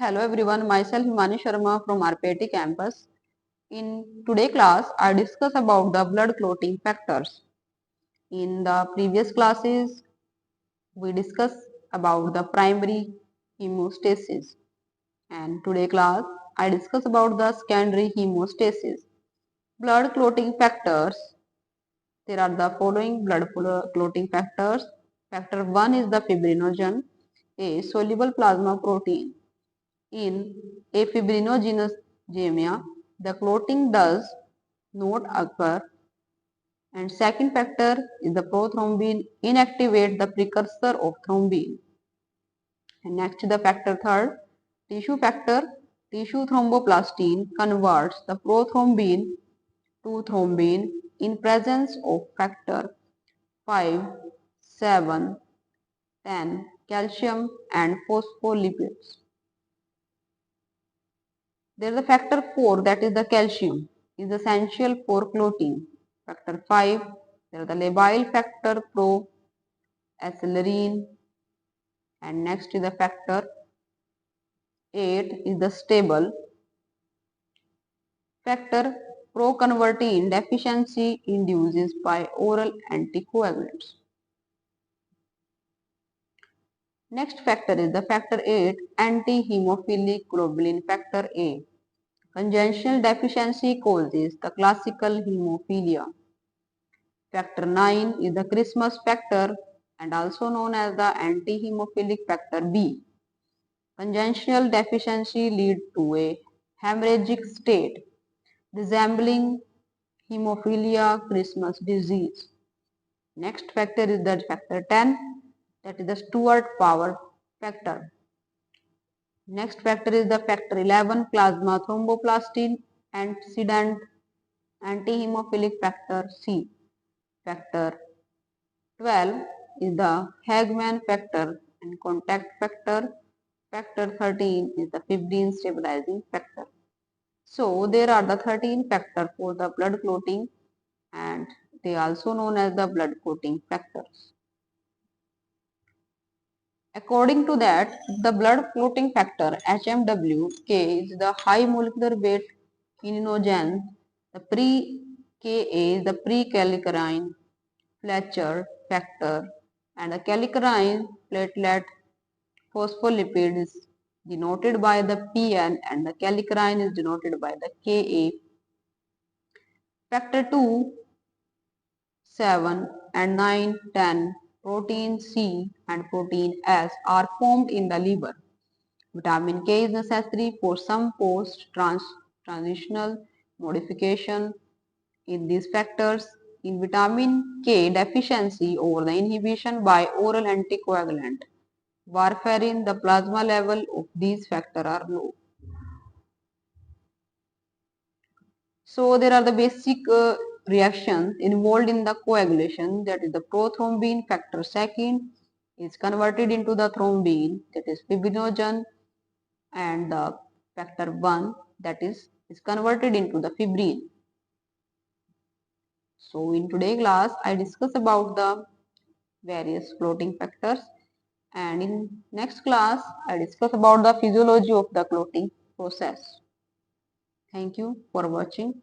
Hello everyone, myself Himani Sharma from RPIT campus. In today class, I discuss about the blood clotting factors. In the previous classes, we discuss about the primary hemostasis. And today class, I discuss about the secondary hemostasis. Blood clotting factors. There are the following blood clotting factors. Factor 1 is the fibrinogen, a soluble plasma protein. In afibrinogenemia, the clotting does not occur. And second factor is the prothrombin inactivate the precursor of thrombin. And next the factor third, tissue factor, tissue thromboplastin converts the prothrombin to thrombin in presence of factor 5, 7, 10, calcium and phospholipids. There is a factor 4 that is the calcium is essential for clotting. Factor 5, there is the labile factor pro accelerine, and next is the factor 8 is the stable. Factor proconvertin deficiency induces by oral anticoagulants. Next factor is the factor 8 anti-hemophilic globulin factor A. Congenital deficiency causes the classical hemophilia. Factor 9 is the Christmas factor and also known as the anti-hemophilic factor B. Congenital deficiency leads to a hemorrhagic state resembling hemophilia Christmas disease. Next factor is the factor 10, that is the Stewart power factor. Next factor is the factor 11 plasma thromboplastin antecedent anti-hemophilic factor C. Factor 12 is the Hagman factor and contact factor. Factor 13 is the fibrin stabilizing factor. So there are the 13 factors for the blood clotting and they are also known as the blood clotting factors. According to that, the blood clotting factor HMWK is the high molecular weight kininogen. The pre-Ka is the pre-kallikrein Fletcher factor and the kallikrein platelet phospholipid is denoted by the Pn and the kallikrein is denoted by the Ka. Factor 2, 7 and 9, 10, protein C and protein S are formed in the liver. Vitamin K is necessary for some post-transitional modification in these factors. In vitamin K deficiency or the inhibition by oral anticoagulant, warfarin, the plasma level of these factors are low. So there are the basic reactions involved in the coagulation, that is the prothrombin factor second is converted into the thrombin, that is fibrinogen, and the factor 1 that is converted into the fibrin. So in today's class I discuss about the various clotting factors, and in next class I discuss about the physiology of the clotting process. Thank you for watching.